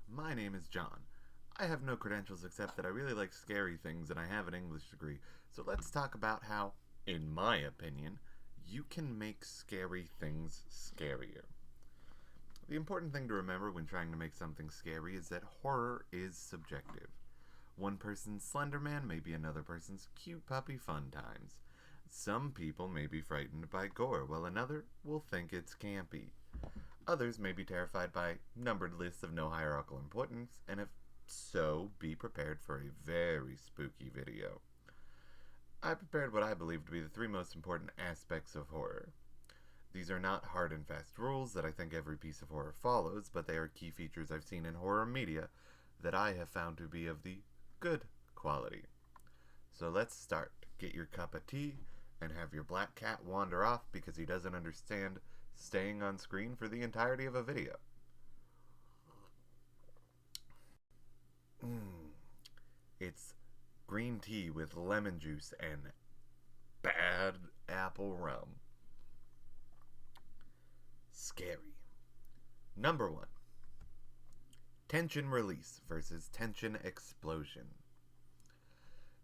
My name is John. I have no credentials except that I really like scary things and I have an English degree. So let's talk about how, in my opinion, you can make scary things scarier. The important thing to remember when trying to make something scary is that horror is subjective. One person's Slender Man may be another person's cute puppy fun times. Some people may be frightened by gore, while another will think it's campy. Others may be terrified by numbered lists of no hierarchical importance, and if so, be prepared for a very spooky video. I prepared what I believe to be the three most important aspects of horror. These are not hard and fast rules that I think every piece of horror follows, but they are key features I've seen in horror media that I have found to be of the good quality. So let's start. Get your cup of tea and have your black cat wander off because he doesn't understand staying on screen for the entirety of a video. It's green tea with lemon juice and bad apple rum. Scary. Number 1. Tension release versus tension explosion.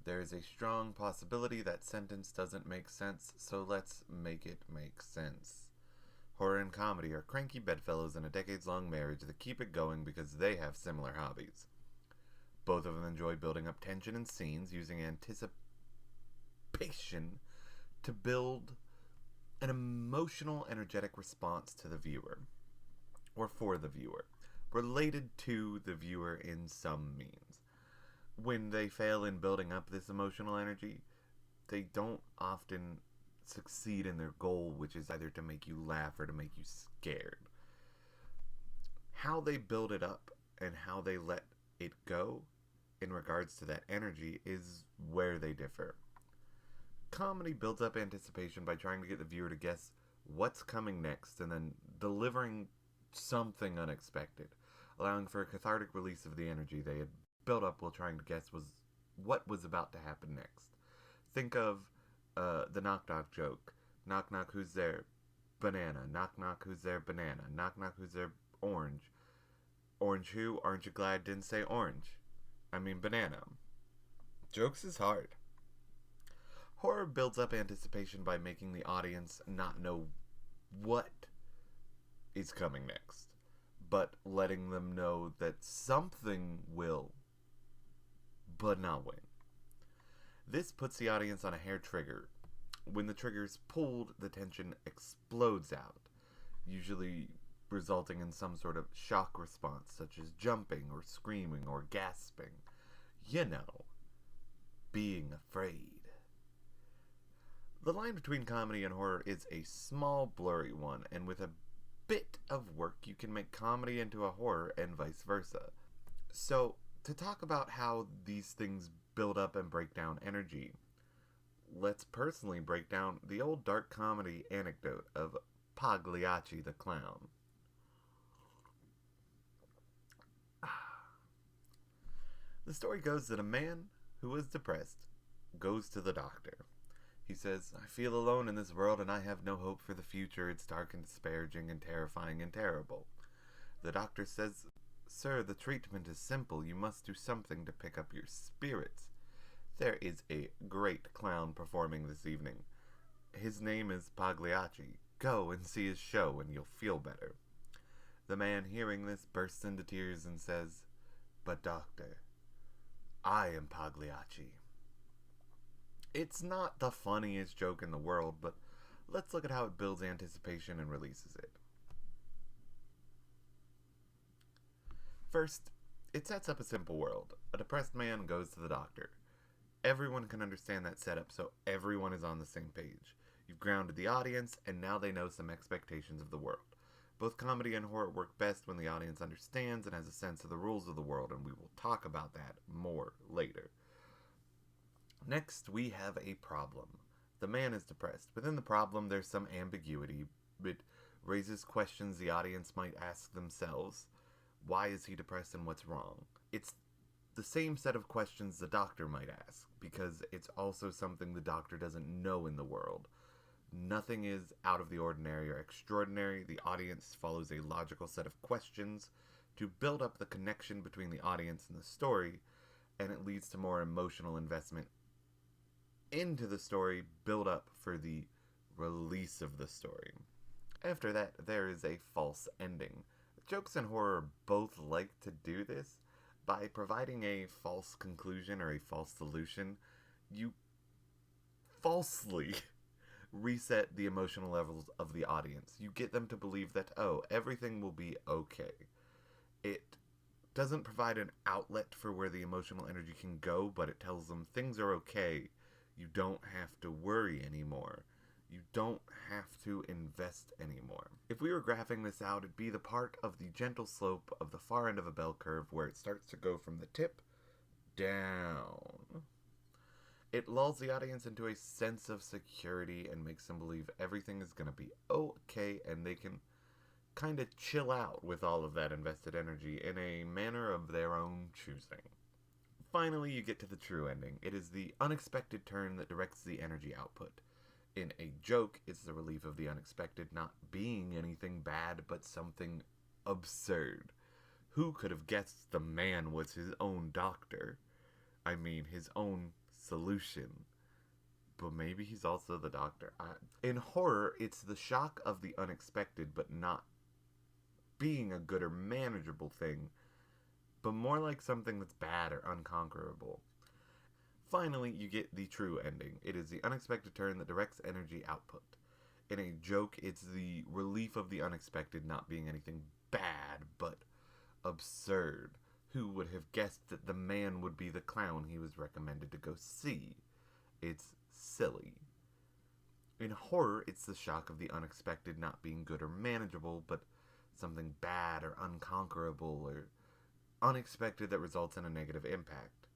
There is a strong possibility that sentence doesn't make sense, so let's make it make sense. Horror and comedy are cranky bedfellows in a decades-long marriage that keep it going because they have similar hobbies. Both of them enjoy building up tension in scenes using anticipation to build an emotional, energetic response to the viewer, or for the viewer, related to the viewer in some means. When they fail in building up this emotional energy, they don't often succeed in their goal, which is either to make you laugh or to make you scared. How they build it up and how they let it go in regards to that energy is where they differ. Comedy builds up anticipation by trying to get the viewer to guess what's coming next and then delivering something unexpected, allowing for a cathartic release of the energy they had built up while trying to guess what was about to happen next. Think of the knock knock joke. Knock knock, who's there? Banana. Knock knock, who's there? Banana. Knock knock, who's there? Orange. Orange who? Aren't you glad I didn't say orange? I mean banana. Jokes is hard. Horror builds up anticipation by making the audience not know what is coming next, but letting them know that something will, but not when. This puts the audience on a hair trigger. When the trigger is pulled, the tension explodes out, usually resulting in some sort of shock response, such as jumping or screaming or gasping. You know, being afraid. The line between comedy and horror is a small, blurry one, and with a bit of work, you can make comedy into a horror and vice versa. So, to talk about how these things build up and break down energy, let's personally break down the old dark comedy anecdote of Pagliacci the Clown. The story goes that a man who was depressed goes to the doctor. He says, "I feel alone in this world and I have no hope for the future. It's dark and disparaging and terrifying and terrible." The doctor says, "Sir, the treatment is simple. You must do something to pick up your spirits. There is a great clown performing this evening. His name is Pagliacci. Go and see his show and you'll feel better." The man, hearing this, bursts into tears and says, "But doctor, I am Pagliacci." It's not the funniest joke in the world, but let's look at how it builds anticipation and releases it. First, it sets up a simple world. A depressed man goes to the doctor. Everyone can understand that setup, so everyone is on the same page. You've grounded the audience, and now they know some expectations of the world. Both comedy and horror work best when the audience understands and has a sense of the rules of the world, and we will talk about that more later. Next, we have a problem. The man is depressed. Within the problem, there's some ambiguity. It raises questions the audience might ask themselves. Why is he depressed and what's wrong? It's the same set of questions the doctor might ask, because it's also something the doctor doesn't know in the world. Nothing is out of the ordinary or extraordinary. The audience follows a logical set of questions to build up the connection between the audience and the story, and it leads to more emotional investment into the story, build up for the release of the story. After that, there is a false ending. Jokes and horror both like to do this. By providing a false conclusion or a false solution, you falsely reset the emotional levels of the audience. You get them to believe that, oh, everything will be okay. It doesn't provide an outlet for where the emotional energy can go, but it tells them things are okay. You don't have to worry anymore. You don't have to invest anymore. If we were graphing this out, it'd be the part of the gentle slope of the far end of a bell curve where it starts to go from the tip down. It lulls the audience into a sense of security and makes them believe everything is going to be okay, and they can kind of chill out with all of that invested energy in a manner of their own choosing. Finally, you get to the true ending. It is the unexpected turn that directs the energy output. In a joke, it's the relief of the unexpected not being anything bad, but something absurd. Who could have guessed the man was his own doctor? I mean, his own solution. But maybe he's also the doctor. In horror, it's the shock of the unexpected, but not being a good or manageable thing, but more like something that's bad or unconquerable. Finally, you get the true ending. It is the unexpected turn that directs energy output. In a joke, it's the relief of the unexpected not being anything bad, but absurd. Who would have guessed that the man would be the clown he was recommended to go see? It's silly. In horror, it's the shock of the unexpected not being good or manageable, but something bad or unconquerable or unexpected that results in a negative impact.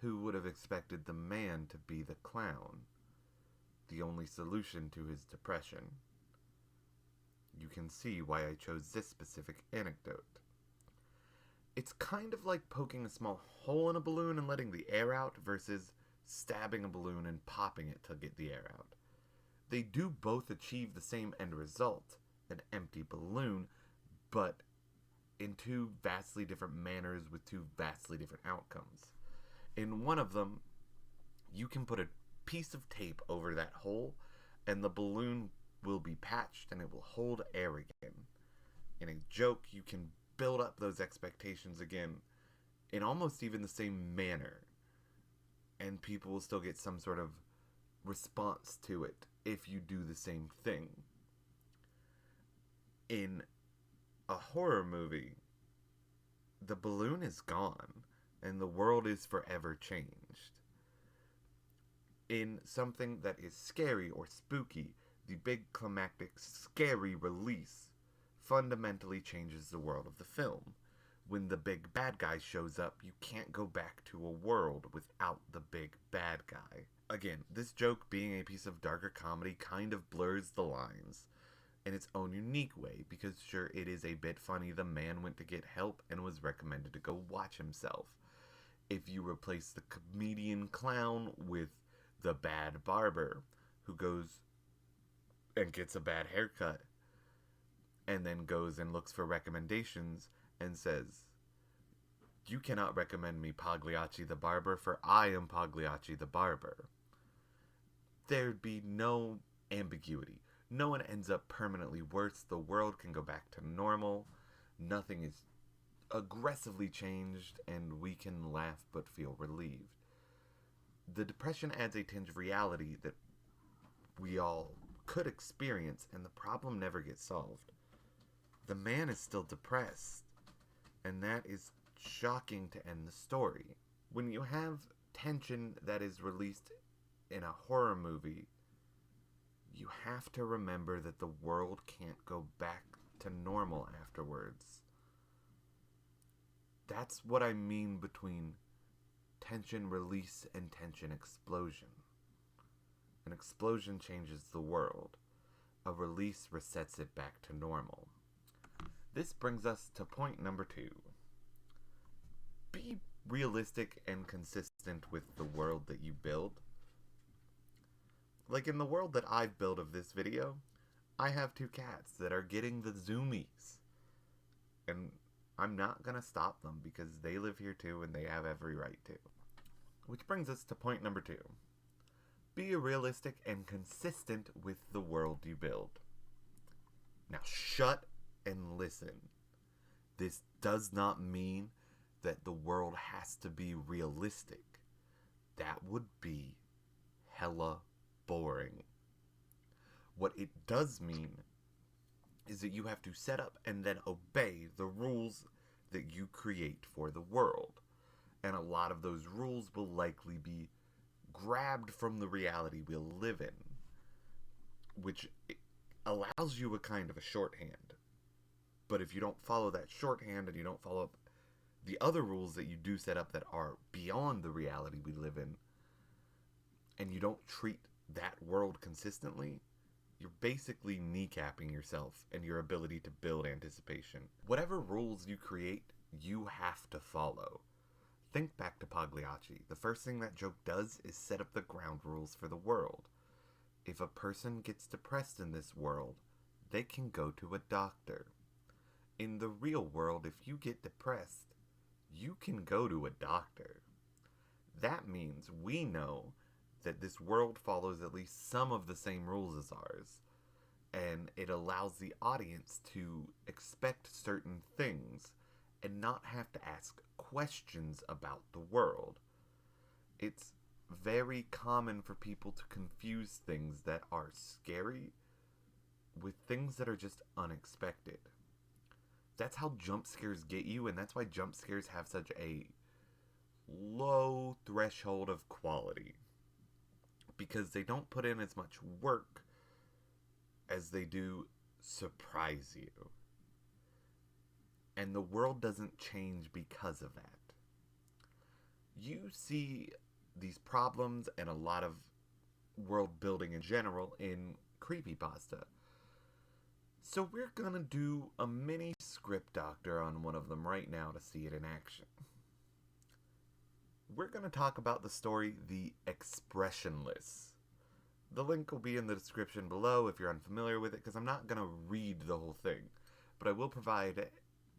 Who would have expected the man to be the clown? The only solution to his depression. You can see why I chose this specific anecdote. It's kind of like poking a small hole in a balloon and letting the air out versus stabbing a balloon and popping it to get the air out. They do both achieve the same end result, an empty balloon, but in two vastly different manners with two vastly different outcomes. In one of them, you can put a piece of tape over that hole, and the balloon will be patched and it will hold air again. In a joke, you can build up those expectations again in almost even the same manner, and people will still get some sort of response to it if you do the same thing. In a horror movie, the balloon is gone and the world is forever changed. In something that is scary or spooky, the big climactic scary release fundamentally changes the world of the film. When the big bad guy shows up, you can't go back to a world without the big bad guy. Again, this joke being a piece of darker comedy kind of blurs the lines in its own unique way, because sure, it is a bit funny the man went to get help and was recommended to go watch himself. If you replace the comedian clown with the bad barber who goes and gets a bad haircut and then goes and looks for recommendations and says, "You cannot recommend me Pagliacci the barber, for I am Pagliacci the barber," there'd be no ambiguity. No one ends up permanently worse. The world can go back to normal. Nothing is aggressively changed, and we can laugh but feel relieved. The depression adds a tinge of reality that we all could experience, and the problem never gets solved. The man is still depressed, and that is shocking to end the story. When you have tension that is released in a horror movie, you have to remember that the world can't go back to normal afterwards. That's what I mean between tension release and tension explosion. An explosion changes the world. A release resets it back to normal. This brings us to point number 2. Be realistic and consistent with the world that you build. Like in the world that I've built of this video, I have 2 cats that are getting the zoomies. And I'm not going to stop them because they live here too and they have every right to. Which brings us to point number 2. Be realistic and consistent with the world you build. Now shut and listen. This does not mean that the world has to be realistic. That would be hella boring. What it does mean is that you have to set up and then obey the rules that you create for the world. And a lot of those rules will likely be grabbed from the reality we'll live in, which allows you a kind of a shorthand. But if you don't follow that shorthand and you don't follow up the other rules that you do set up that are beyond the reality we live in, and you don't treat that world consistently, you're basically kneecapping yourself and your ability to build anticipation. Whatever rules you create, you have to follow. Think back to Pagliacci. The first thing that joke does is set up the ground rules for the world. If a person gets depressed in this world, they can go to a doctor. In the real world, if you get depressed, you can go to a doctor. That means we know that this world follows at least some of the same rules as ours, and it allows the audience to expect certain things and not have to ask questions about the world. It's very common for people to confuse things that are scary with things that are just unexpected. That's how jump scares get you, and that's why jump scares have such a low threshold of quality. Because they don't put in as much work as they do surprise you. And the world doesn't change because of that. You see these problems and a lot of world building in general in creepypasta. So we're gonna do a mini script doctor on one of them right now to see it in action. We're gonna talk about the story The Expressionless. The link will be in the description below if you're unfamiliar with it, because I'm not gonna read the whole thing, but I will provide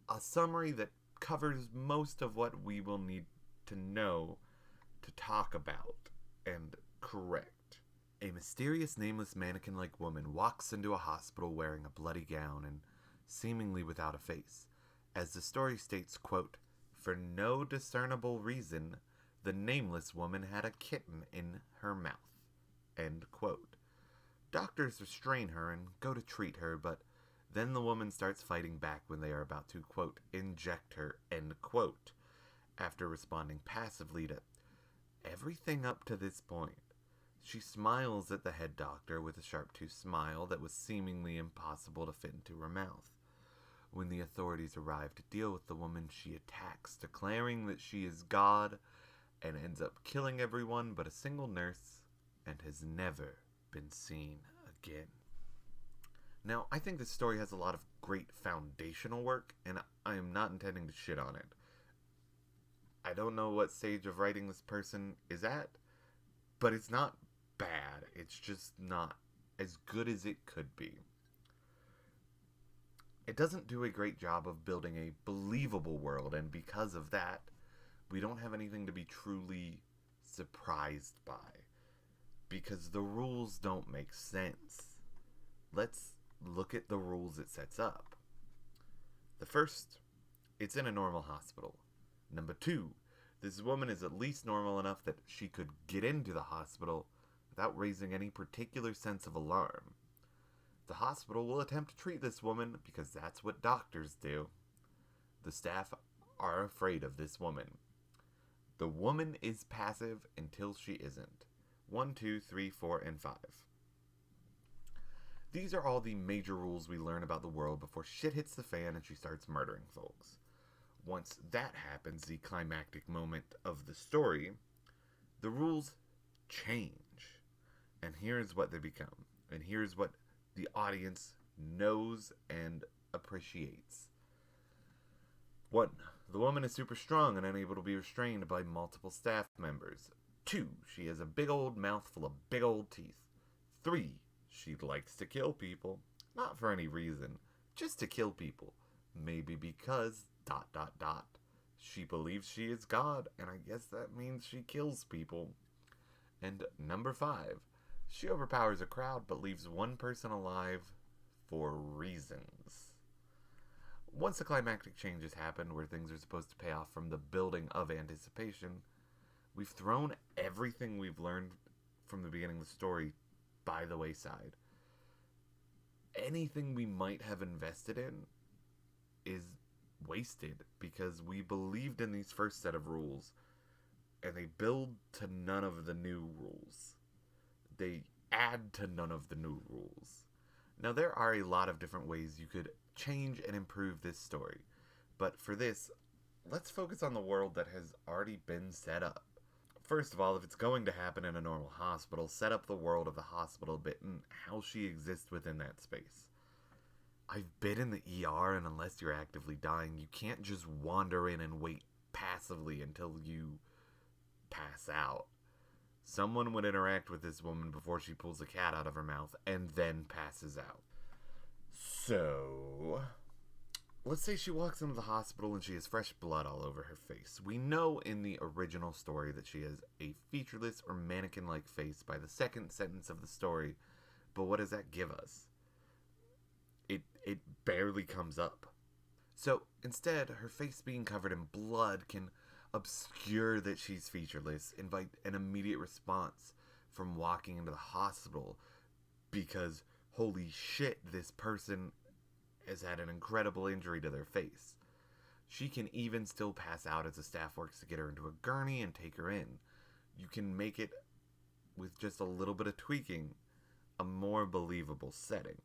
a summary that covers most of what we will need to know to talk about and correct. A mysterious nameless mannequin-like woman walks into a hospital wearing a bloody gown and seemingly without a face. As the story states, quote, "For no discernible reason, the nameless woman had a kitten in her mouth." End quote. Doctors restrain her and go to treat her, but then the woman starts fighting back when they are about to, quote, "inject her," end quote, after responding passively to everything up to this point. She smiles at the head doctor with a sharp-toothed smile that was seemingly impossible to fit into her mouth. When the authorities arrive to deal with the woman, she attacks, declaring that she is God, and ends up killing everyone but a single nurse, and has never been seen again. Now, I think this story has a lot of great foundational work, and I am not intending to shit on it. I don't know what stage of writing this person is at, but it's not bad. It's just not as good as it could be. It doesn't do a great job of building a believable world, and because of that, we don't have anything to be truly surprised by, because the rules don't make sense. Let's look at the rules it sets up. The first, it's in a normal hospital. Number 2, this woman is at least normal enough that she could get into the hospital without raising any particular sense of alarm. The hospital will attempt to treat this woman because that's what doctors do. The staff are afraid of this woman. The woman is passive until she isn't. 1, 2, 3, 4, and 5. These are all the major rules we learn about the world before shit hits the fan and she starts murdering folks. Once that happens, the climactic moment of the story, the rules change. And here's what they become. And here's what the audience knows and appreciates. 1. The woman is super strong and unable to be restrained by multiple staff members. 2. She has a big old mouth full of big old teeth. 3. She likes to kill people. Not for any reason, just to kill people. Maybe because dot dot dot. She believes she is God, and I guess that means she kills people. And number 5, she overpowers a crowd but leaves one person alive for reasons. Once the climactic changes happen, where things are supposed to pay off from the building of anticipation, we've thrown everything we've learned from the beginning of the story by the wayside. Anything we might have invested in is wasted because we believed in these first set of rules, and they build to none of the new rules. They add to none of the new rules. Now, there are a lot of different ways you could change and improve this story, but for this, let's focus on the world that has already been set up. First of all, if it's going to happen in a normal hospital, set up the world of the hospital a bit and how she exists within that space. I've been in the ER, and unless you're actively dying, you can't just wander in and wait passively until you pass out. Someone would interact with this woman before she pulls a cat out of her mouth and then passes out. So, let's say she walks into the hospital and she has fresh blood all over her face. We know in the original story that she has a featureless or mannequin-like face by the second sentence of the story, but what does that give us? It barely comes up. So, instead, her face being covered in blood can obscure that she's featureless, invite an immediate response from walking into the hospital because, holy shit, this person has had an incredible injury to their face. She can even still pass out as the staff works to get her into a gurney and take her in. You can make it, with just a little bit of tweaking, a more believable setting.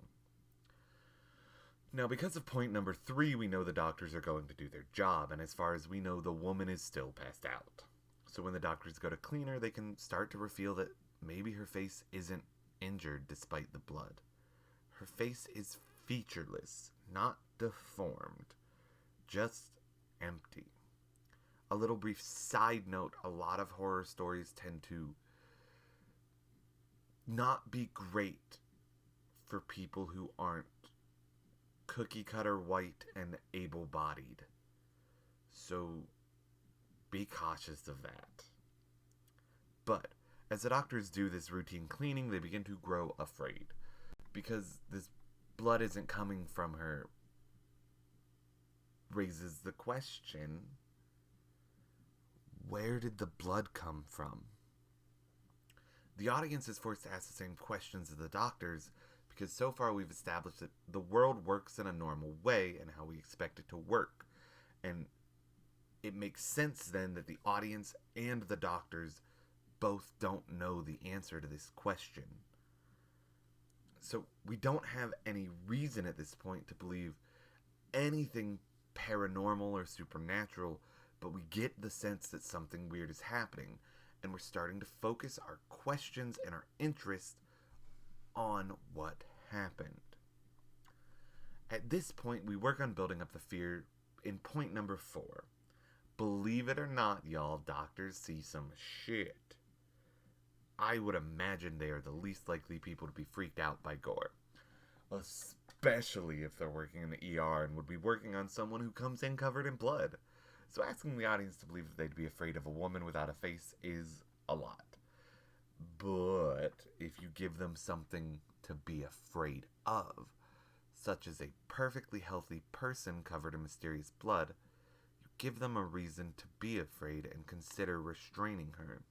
Now, because of point number 3, we know the doctors are going to do their job, and as far as we know, the woman is still passed out. So when the doctors go to clean her, they can start to reveal that maybe her face isn't injured despite the blood. Her face is featureless, not deformed, just empty. A little brief side note, a lot of horror stories tend to not be great for people who aren't cookie cutter white and able-bodied. So be cautious of that. But as the doctors do this routine cleaning, they begin to grow afraid because this blood isn't coming from her. Raises the question, where did the blood come from? The audience is forced to ask the same questions as the doctors because so far we've established that the world works in a normal way and how we expect it to work. And it makes sense then that the audience and the doctors both don't know the answer to this question. So we don't have any reason at this point to believe anything paranormal or supernatural, but we get the sense that something weird is happening, and we're starting to focus our questions and our interest on what happened. At this point, we work on building up the fear in point number 4. Believe it or not, y'all, doctors see some shit. I would imagine they are the least likely people to be freaked out by gore. Especially if they're working in the ER and would be working on someone who comes in covered in blood. So asking the audience to believe that they'd be afraid of a woman without a face is a lot. But if you give them something to be afraid of, such as a perfectly healthy person covered in mysterious blood, you give them a reason to be afraid and consider restraining her.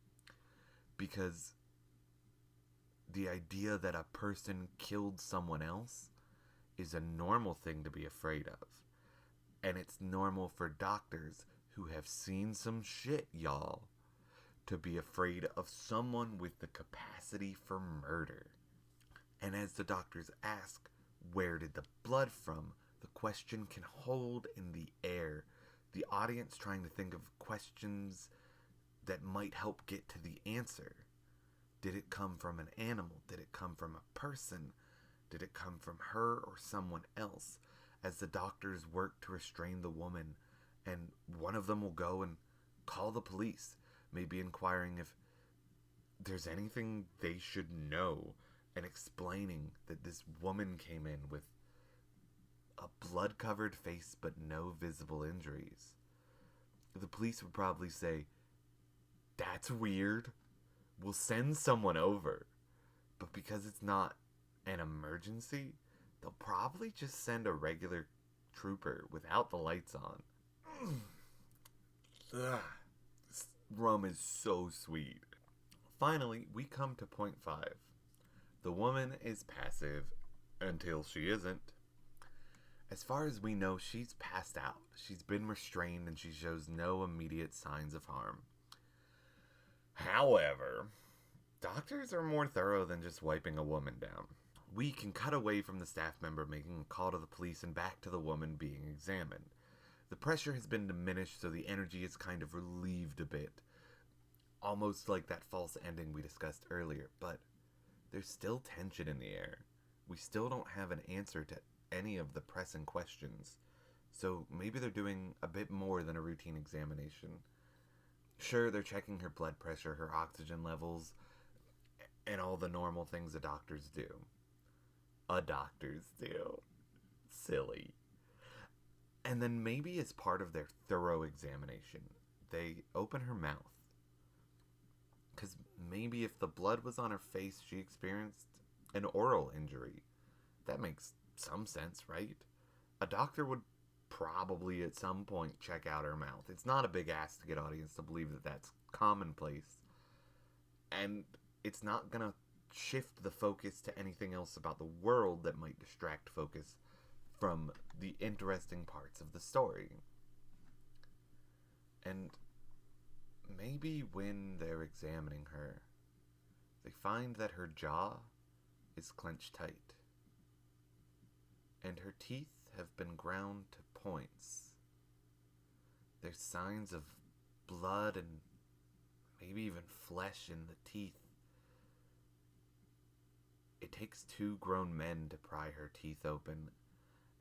Because the idea that a person killed someone else is a normal thing to be afraid of. And it's normal for doctors who have seen some shit, y'all, to be afraid of someone with the capacity for murder. And as the doctors ask, where did the blood from? The question can hold in the air. The audience trying to think of questions that might help get to the answer. Did it come from an animal? Did it come from a person? Did it come from her or someone else? As the doctors work to restrain the woman, and one of them will go and call the police, maybe inquiring if there's anything they should know, and explaining that this woman came in with A blood-covered face but no visible injuries. The police would probably say, "That's weird. We'll send someone over." But because it's not an emergency, they'll probably just send a regular trooper without the lights on. Ugh. This rum is so sweet. Finally, we come to point 5. The woman is passive until she isn't. As far as we know, she's passed out. She's been restrained and she shows no immediate signs of harm. However, doctors are more thorough than just wiping a woman down. We can cut away from the staff member making a call to the police and back to the woman being examined. The pressure has been diminished, so the energy is kind of relieved a bit. Almost like that false ending we discussed earlier, but there's still tension in the air. We still don't have an answer to any of the pressing questions, so maybe they're doing a bit more than a routine examination. Sure, they're checking her blood pressure, her oxygen levels, and all the normal things a doctors do. Silly. And then maybe as part of their thorough examination, they open her mouth. Because maybe if the blood was on her face, she experienced an oral injury. That makes some sense, right? A doctor would probably at some point check out her mouth. It's not a big ask to get audience to believe that that's commonplace. And it's not going to shift the focus to anything else about the world that might distract focus from the interesting parts of the story. And maybe when they're examining her, they find that her jaw is clenched tight, and her teeth have been ground to points. There's signs of blood and maybe even flesh in the teeth. It takes 2 grown men to pry her teeth open,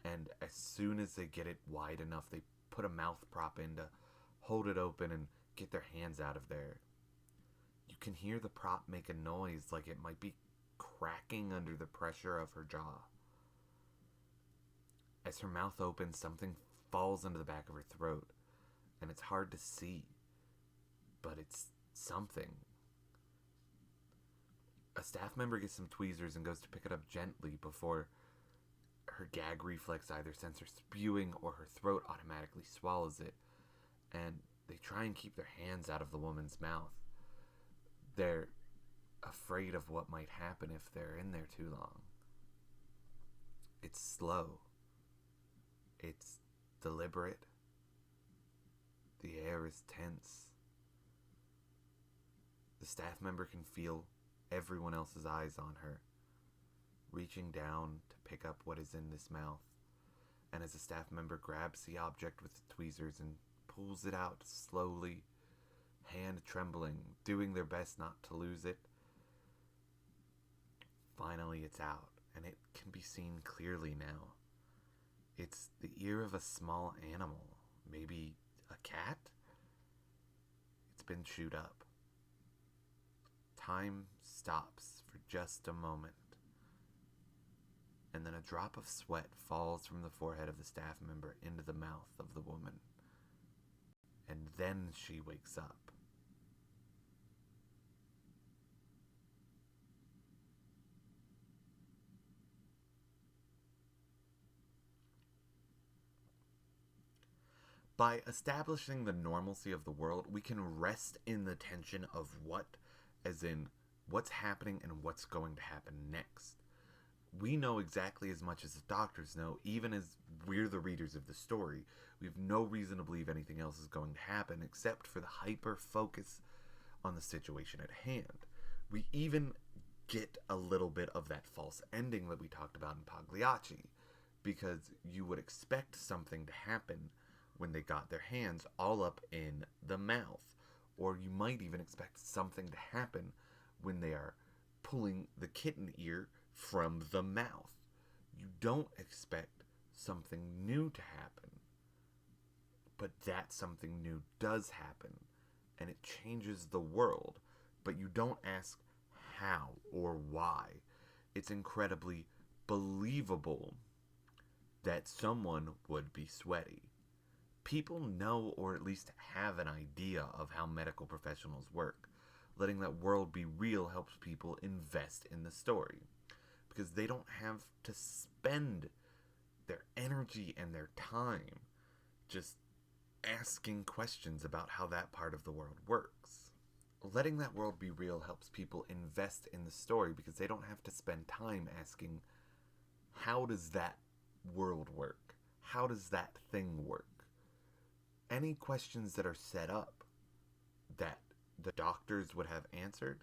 and as soon as they get it wide enough, they put a mouth prop in to hold it open and get their hands out of there. You can hear the prop make a noise like it might be cracking under the pressure of her jaw. As her mouth opens, something falls into the back of her throat, and it's hard to see, but it's something. A staff member gets some tweezers and goes to pick it up gently before her gag reflex either sends her spewing or her throat automatically swallows it, and they try and keep their hands out of the woman's mouth. They're afraid of what might happen if they're in there too long. It's slow. It's deliberate. The air is tense. The staff member can feel everyone else's eyes on her, reaching down to pick up what is in this mouth. And as the staff member grabs the object with the tweezers and pulls it out slowly, hand trembling, doing their best not to lose it, finally it's out, and it can be seen clearly now. It's the ear of a small animal, maybe a cat? It's been chewed up. Time stops for just a moment, and then a drop of sweat falls from the forehead of the staff member into the mouth of the woman. And then she wakes up. By establishing the normalcy of the world, we can rest in the tension of what, as in what's happening and what's going to happen next. We know exactly as much as the doctors know, even as we're the readers of the story. We have no reason to believe anything else is going to happen except for the hyper focus on the situation at hand. We even get a little bit of that false ending that we talked about in Pagliacci, because you would expect something to happen when they got their hands all up in the mouth. Or you might even expect something to happen when they are pulling the kitten ear from the mouth. You don't expect something new to happen. But that something new does happen, and it changes the world. But you don't ask how or why. It's incredibly believable that someone would be sweaty. People know, or at least have an idea of how medical professionals work. Letting that world be real helps people invest in the story, because they don't have to spend their energy and their time just asking questions about how that part of the world works. Letting that world be real helps people invest in the story, because they don't have to spend time asking, how does that world work? How does that thing work? Any questions that are set up that the doctors would have answered,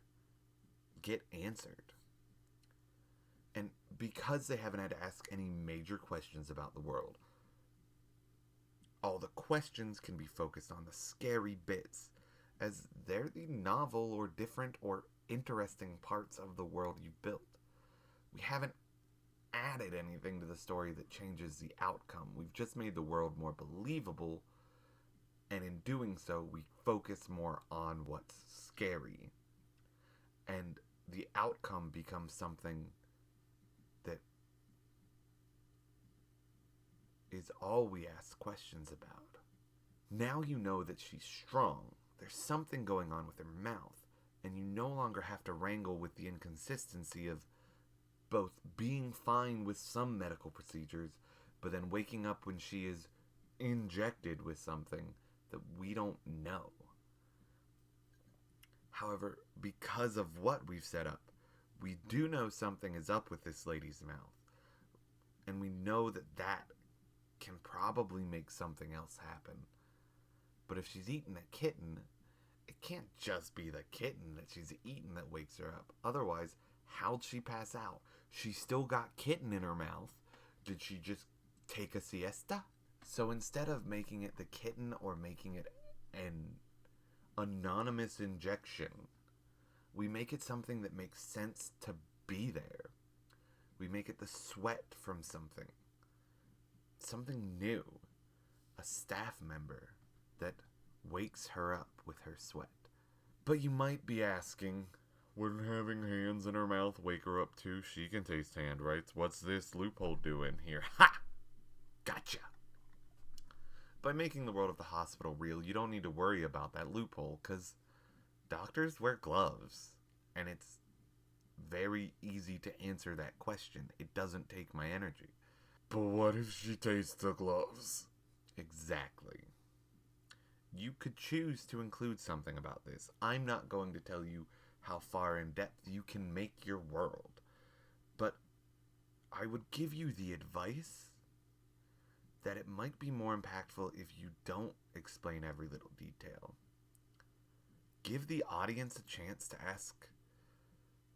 get answered. And because they haven't had to ask any major questions about the world, all the questions can be focused on the scary bits, as they're the novel or different or interesting parts of the world you've built. We haven't added anything to the story that changes the outcome. We've just made the world more believable, and in doing so, we focus more on what's scary. And the outcome becomes something that is all we ask questions about. Now you know that she's strong. There's something going on with her mouth, and you no longer have to wrangle with the inconsistency of both being fine with some medical procedures, but then waking up when she is injected with something that we don't know. However, because of what we've set up, we do know something is up with this lady's mouth, and we know that that can probably make something else happen. But if she's eaten a kitten, it can't just be the kitten that she's eaten that wakes her up. Otherwise, how'd she pass out? She still got kitten in her mouth. Did she just take a siesta? So instead of making it the kitten or making it an anonymous injection, we make it something that makes sense to be there. We make it the sweat from something new, a staff member that wakes her up with her sweat. But you might be asking, wouldn't having hands in her mouth wake her up too? She can taste hand, right? What's this loophole doing here? Ha! Gotcha! By making the world of the hospital real, you don't need to worry about that loophole, because doctors wear gloves, and it's very easy to answer that question. It doesn't take my energy. But what if she tastes the gloves? Exactly. You could choose to include something about this. I'm not going to tell you how far in depth you can make your world, but I would give you the advice that it might be more impactful if you don't explain every little detail. Give the audience a chance to ask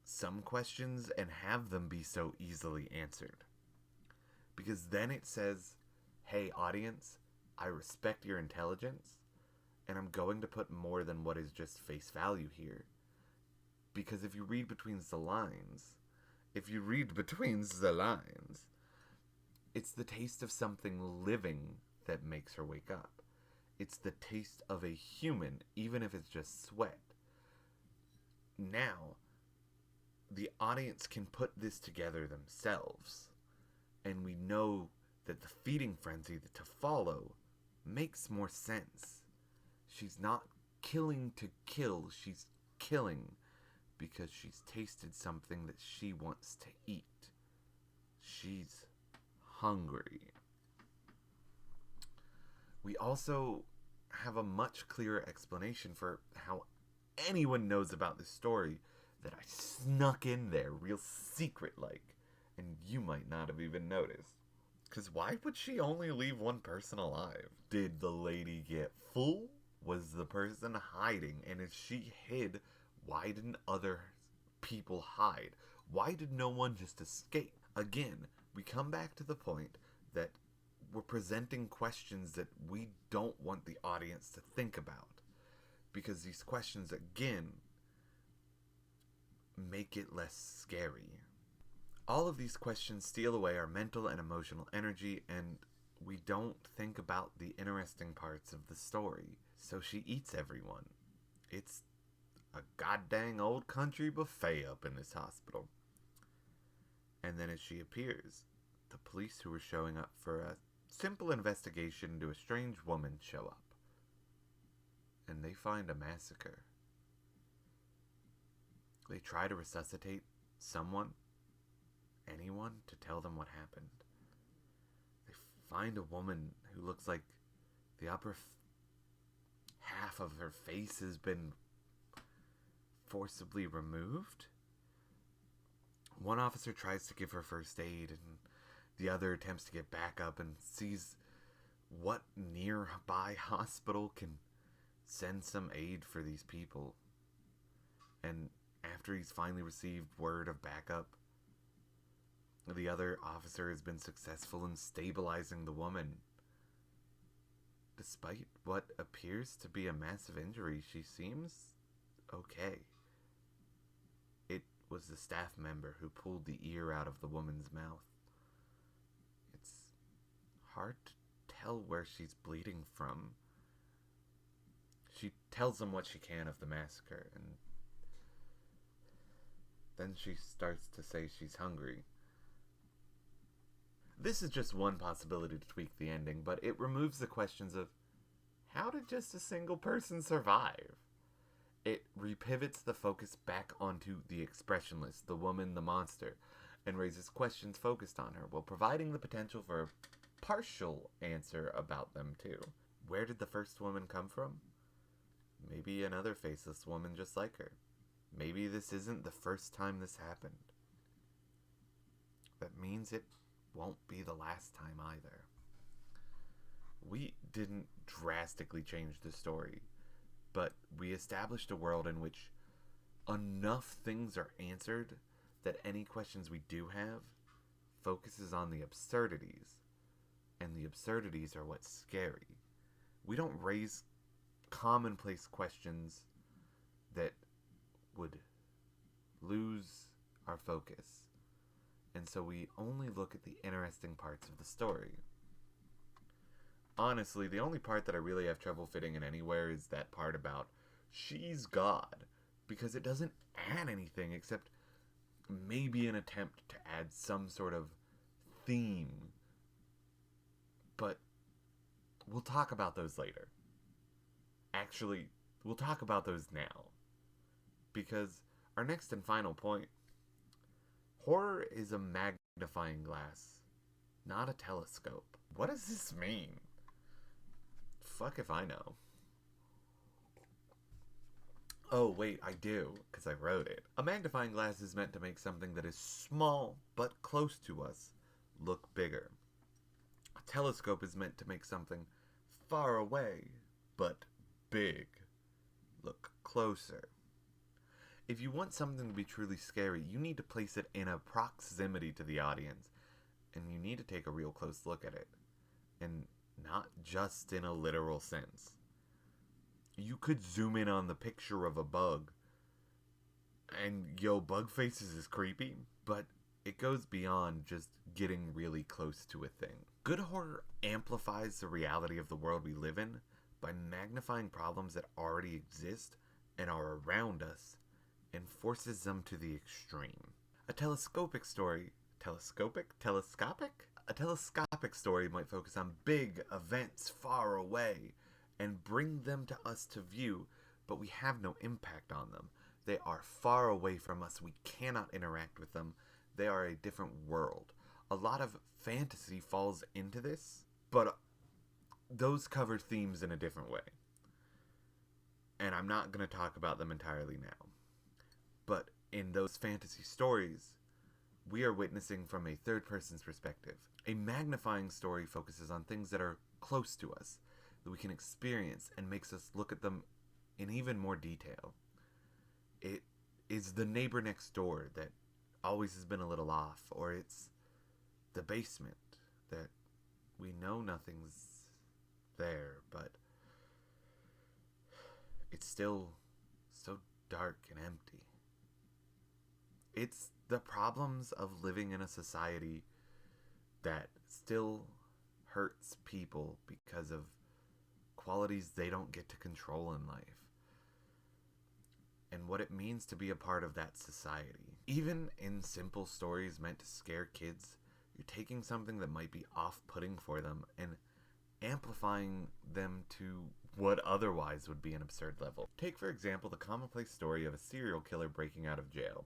some questions and have them be so easily answered. Because then it says, hey audience, I respect your intelligence, and I'm going to put more than what is just face value here. Because if you read between the lines, it's the taste of something living that makes her wake up. It's the taste of a human, even if it's just sweat. Now, the audience can put this together themselves, and we know that the feeding frenzy to follow makes more sense. She's not killing to kill, she's killing because she's tasted something that she wants to eat. She's hungry. We also have a much clearer explanation for how anyone knows about this story that I snuck in there real secret-like, and you might not have even noticed. Because why would she only leave one person alive? Did the lady get full? Was the person hiding? And if she hid, why didn't other people hide? Why did no one just escape? Again, we come back to the point that we're presenting questions that we don't want the audience to think about. Because these questions, again, make it less scary. All of these questions steal away our mental and emotional energy, and we don't think about the interesting parts of the story. So she eats everyone. It's a goddamn old country buffet up in this hospital. And then as she appears, The police who were showing up for a simple investigation into a strange woman show up. And they find a massacre. They try to resuscitate someone, anyone, to tell them what happened. They find a woman who looks like the upper half of her face has been forcibly removed. One officer tries to give her first aid, and the other attempts to get back up and sees what nearby hospital can send some aid for these people. And after he's finally received word of backup, the other officer has been successful in stabilizing the woman. Despite what appears to be a massive injury, she seems okay. It was the staff member who pulled the ear out of the woman's mouth. It's hard to tell where she's bleeding from. She tells them what she can of the massacre, and then she starts to say she's hungry. This is just one possibility to tweak the ending, but it removes the questions of how did just a single person survive? It repivots the focus back onto the expressionless, the woman, the monster, and raises questions focused on her, while providing the potential for a partial answer about them too. Where did the first woman come from? Maybe another faceless woman just like her. Maybe this isn't the first time this happened. That means it won't be the last time either. We didn't drastically change the story, but we established a world in which enough things are answered that any questions we do have focuses on the absurdities, and the absurdities are what's scary. We don't raise commonplace questions that would lose our focus. And so we only look at the interesting parts of the story. Honestly, the only part that I really have trouble fitting in anywhere is that part about she's God, because it doesn't add anything except maybe an attempt to add some sort of theme. But we'll talk about those later. Actually, we'll talk about those now. Because our next and final point, horror is a magnifying glass, not a telescope. What does this mean? Fuck if I know. Oh, wait, I do, because I wrote it. A magnifying glass is meant to make something that is small, but close to us, look bigger. A telescope is meant to make something far away, but big, look closer. If you want something to be truly scary, you need to place it in a proximity to the audience, and you need to take a real close look at it, and not just in a literal sense. You could zoom in on the picture of a bug, and bug faces is creepy, but it goes beyond just getting really close to a thing. Good horror amplifies the reality of the world we live in by magnifying problems that already exist and are around us, and forces them to the extreme. A telescopic story might focus on big events far away and bring them to us to view, but we have no impact on them. They are far away from us. We cannot interact with them. They are a different world. A lot of fantasy falls into this, but those cover themes in a different way. And I'm not going to talk about them entirely now. But in those fantasy stories, we are witnessing from a third person's perspective. A magnifying story focuses on things that are close to us, that we can experience, and makes us look at them in even more detail. It is the neighbor next door that always has been a little off, or it's the basement that we know nothing's there, but it's still so dark and empty. It's the problems of living in a society that still hurts people because of qualities they don't get to control in life, and what it means to be a part of that society. Even in simple stories meant to scare kids, You're taking something that might be off-putting for them and amplifying them to what otherwise would be an absurd level. Take, for example, the commonplace story of a serial killer breaking out of jail.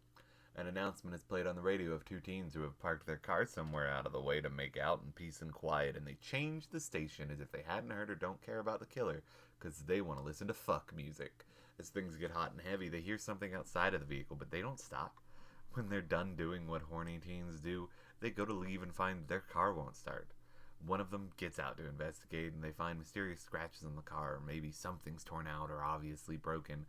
An announcement is played on the radio of two teens who have parked their car somewhere out of the way to make out in peace and quiet, and they change the station as if they hadn't heard or don't care about the killer, because they want to listen to fuck music. As things get hot and heavy, they hear something outside of the vehicle, but they don't stop. When they're done doing what horny teens do, they go to leave and find their car won't start. One of them gets out to investigate, and they find mysterious scratches on the car, or maybe something's torn out or obviously broken,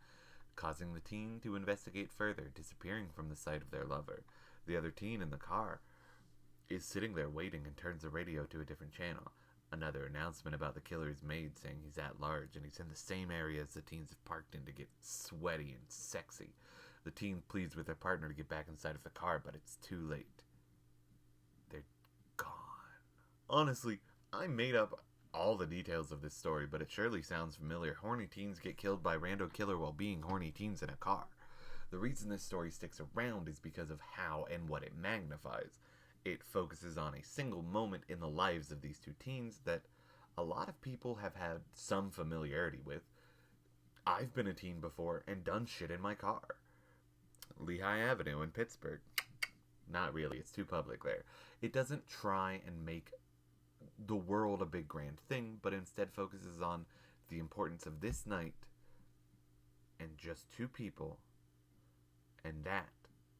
causing the teen to investigate further, disappearing from the sight of their lover. The other teen in the car is sitting there waiting and turns the radio to a different channel. Another announcement about the killer is made, saying he's at large and he's in the same area as the teens have parked in to get sweaty and sexy. The teen pleads with their partner to get back inside of the car, but it's too late. They're gone. Honestly, I made up all the details of this story, but it surely sounds familiar. Horny teens get killed by rando killer while being horny teens in a car. The reason this story sticks around is because of how and what it magnifies. It focuses on a single moment in the lives of these two teens that a lot of people have had some familiarity with. I've been a teen before and done shit in my car. Lehigh Avenue in Pittsburgh. Not really, it's too public there. It doesn't try and make the world a big grand thing, but instead focuses on the importance of this night and just two people, and that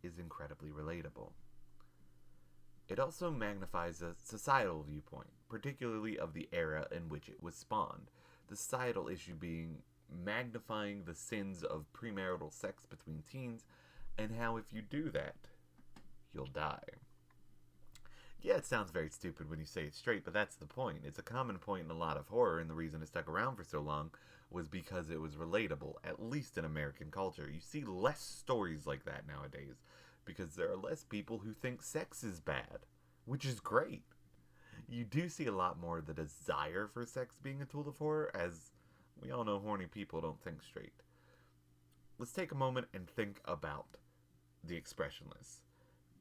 is incredibly relatable. It also magnifies a societal viewpoint, particularly of the era in which it was spawned. The societal issue being magnifying the sins of premarital sex between teens, and how if you do that, you'll die. Yeah, it sounds very stupid when you say it straight, but that's the point. It's a common point in a lot of horror, and the reason it stuck around for so long was because it was relatable, at least in American culture. You see less stories like that nowadays, because there are less people who think sex is bad, which is great. You do see a lot more of the desire for sex being a tool of horror, as we all know horny people don't think straight. Let's take a moment and think about the expressionless.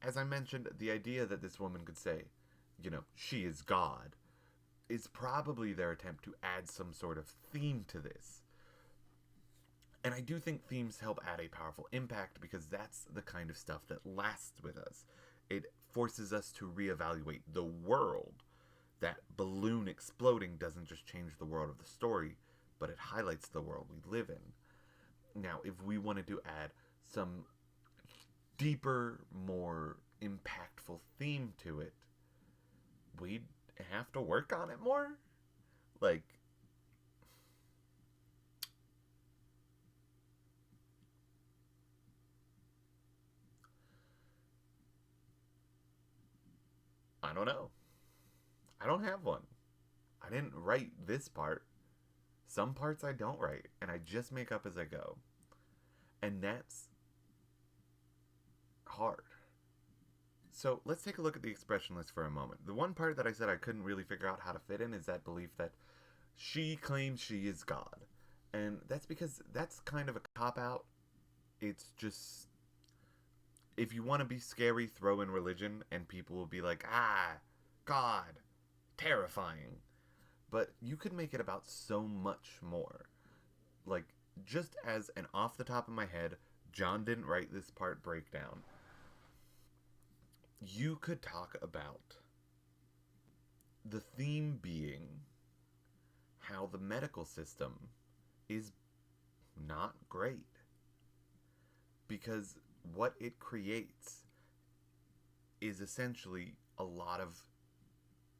As I mentioned, the idea that this woman could say, she is God, is probably their attempt to add some sort of theme to this. And I do think themes help add a powerful impact, because that's the kind of stuff that lasts with us. It forces us to reevaluate the world. That balloon exploding doesn't just change the world of the story, but it highlights the world we live in. Now, if we wanted to add some deeper, more impactful theme to it, we'd have to work on it more. I don't know. I don't have one. I didn't write this part. Some parts I don't write, and I just make up as I go. And that's hard. So let's take a look at the expressionless for a moment. The one part that I said I couldn't really figure out how to fit in is that belief that she claims she is God. And that's because that's kind of a cop-out. It's just, if you want to be scary, throw in religion, and people will be like, God, terrifying. But you could make it about so much more. Just as an off the top of my head, John didn't write this part breakdown, you could talk about the theme being how the medical system is not great. Because what it creates is essentially a lot of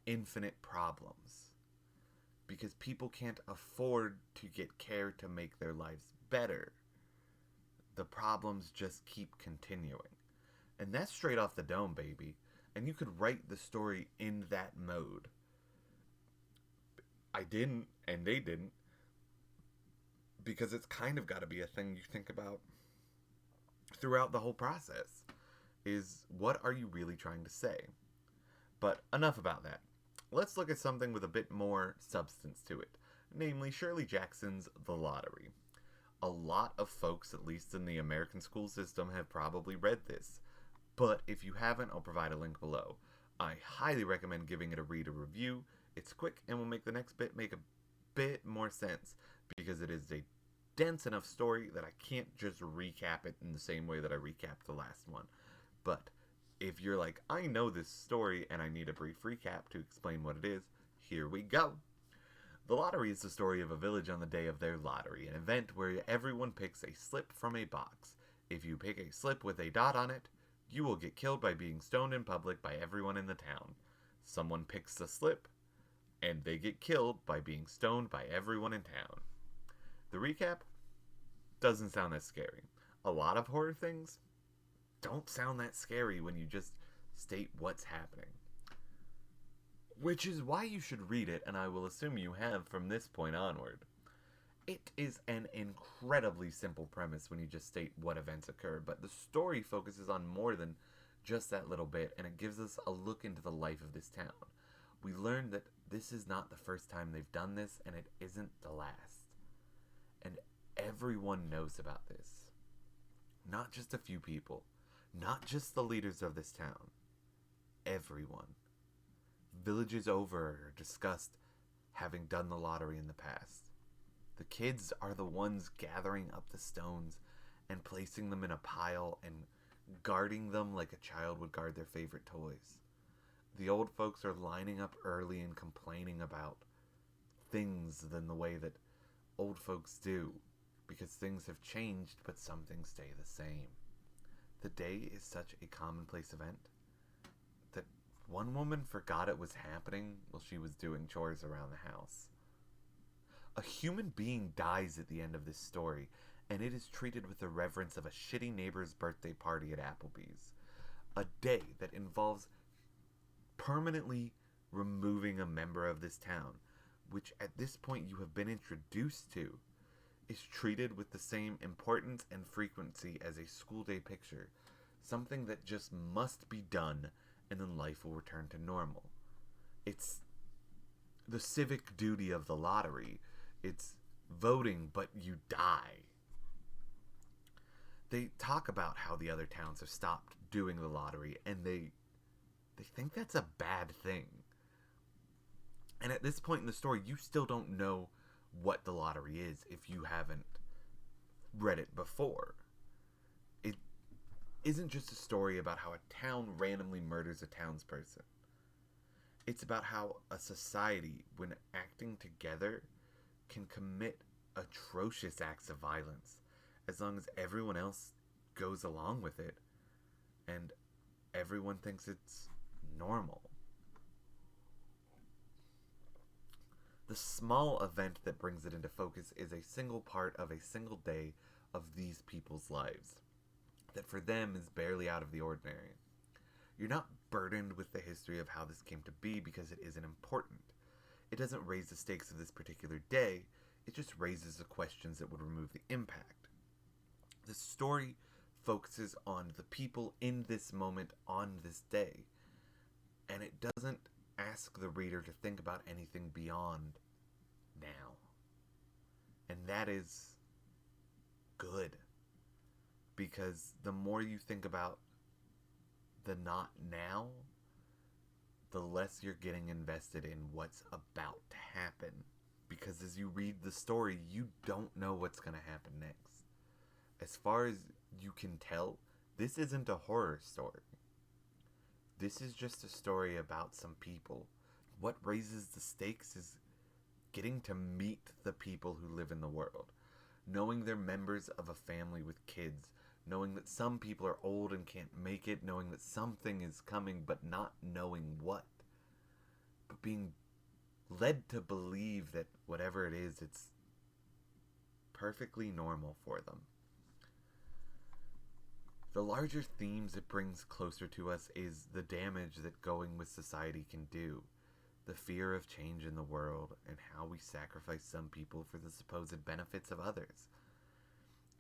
infinite problems. Because people can't afford to get care to make their lives better. The problems just keep continuing. And that's straight off the dome, baby. And you could write the story in that mode. I didn't, and they didn't. Because it's kind of got to be a thing you think about throughout the whole process. Is, what are you really trying to say? But enough about that. Let's look at something with a bit more substance to it. Namely, Shirley Jackson's The Lottery. A lot of folks, at least in the American school system, have probably read this. But if you haven't, I'll provide a link below. I highly recommend giving it a read or review. It's quick and will make the next bit make a bit more sense because it is a dense enough story that I can't just recap it in the same way that I recapped the last one. But if you're like, I know this story and I need a brief recap to explain what it is, here we go. The lottery is the story of a village on the day of their lottery, an event where everyone picks a slip from a box. If you pick a slip with a dot on it, you will get killed by being stoned in public by everyone in the town. Someone picks the slip, and they get killed by being stoned by everyone in town. The recap doesn't sound that scary. A lot of horror things don't sound that scary when you just state what's happening. Which is why you should read it, and I will assume you have from this point onward. It is an incredibly simple premise when you just state what events occur, but the story focuses on more than just that little bit, and it gives us a look into the life of this town. We learn that this is not the first time they've done this, and it isn't the last. And everyone knows about this. Not just a few people. Not just the leaders of this town. Everyone. Villages over are discussed having done the lottery in the past. The kids are the ones gathering up the stones and placing them in a pile and guarding them like a child would guard their favorite toys. The old folks are lining up early and complaining about things than the way that old folks do, because things have changed but some things stay the same. The day is such a commonplace event that one woman forgot it was happening while she was doing chores around the house. A human being dies at the end of this story, and it is treated with the reverence of a shitty neighbor's birthday party at Applebee's. A day that involves permanently removing a member of this town, which at this point you have been introduced to, is treated with the same importance and frequency as a school day picture, something that just must be done and then life will return to normal. It's the civic duty of the lottery. It's voting, but you die. They talk about how the other towns have stopped doing the lottery, and they think that's a bad thing. And at this point in the story, you still don't know what the lottery is if you haven't read it before. It isn't just a story about how a town randomly murders a townsperson. It's about how a society, when acting together, can commit atrocious acts of violence as long as everyone else goes along with it and everyone thinks it's normal. The small event that brings it into focus is a single part of a single day of these people's lives that for them is barely out of the ordinary. You're not burdened with the history of how this came to be because it isn't important. It doesn't raise the stakes of this particular day, it just raises the questions that would remove the impact. The story focuses on the people in this moment on this day, and it doesn't ask the reader to think about anything beyond now. And that is good, because the more you think about the not now, the less you're getting invested in what's about to happen. Because as you read the story, you don't know what's going to happen next. As far as you can tell, this isn't a horror story. This is just a story about some people. What raises the stakes is getting to meet the people who live in the world. Knowing they're members of a family with kids. Knowing that some people are old and can't make it. Knowing that something is coming but not knowing what. But being led to believe that whatever it is, it's perfectly normal for them. The larger themes it brings closer to us is the damage that going with society can do, the fear of change in the world, and how we sacrifice some people for the supposed benefits of others.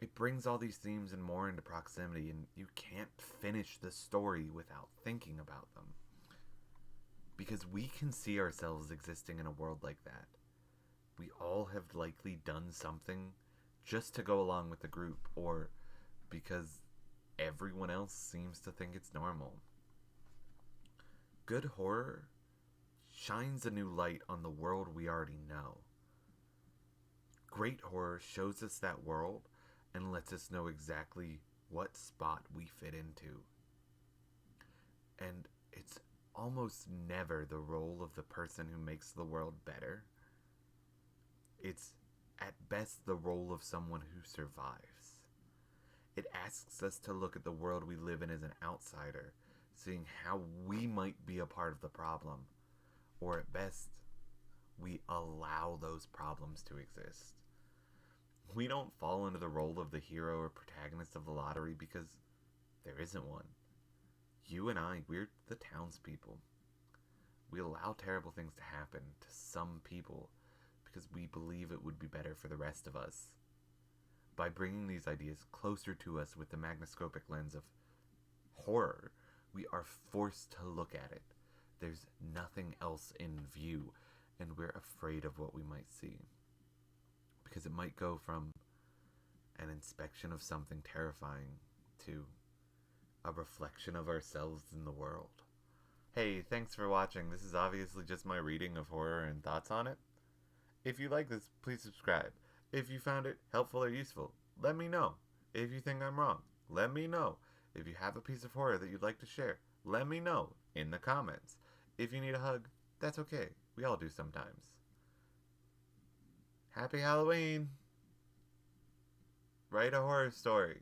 It brings all these themes and more into proximity, and you can't finish the story without thinking about them. Because we can see ourselves existing in a world like that. We all have likely done something just to go along with the group, or because everyone else seems to think it's normal. Good horror shines a new light on the world we already know. Great horror shows us that world and lets us know exactly what spot we fit into. And it's almost never the role of the person who makes the world better. It's at best the role of someone who survives. It asks us to look at the world we live in as an outsider, seeing how we might be a part of the problem, or at best, we allow those problems to exist. We don't fall into the role of the hero or protagonist of the lottery because there isn't one. You and I, we're the townspeople. We allow terrible things to happen to some people because we believe it would be better for the rest of us. By bringing these ideas closer to us with the magnascopic lens of horror, we are forced to look at it. There's nothing else in view, and we're afraid of what we might see. Because it might go from an inspection of something terrifying to a reflection of ourselves in the world. Hey, thanks for watching. This is obviously just my reading of horror and thoughts on it. If you like this, please subscribe. If you found it helpful or useful, let me know. If you think I'm wrong, let me know. If you have a piece of horror that you'd like to share, let me know in the comments. If you need a hug, that's okay. We all do sometimes. Happy Halloween! Write a horror story.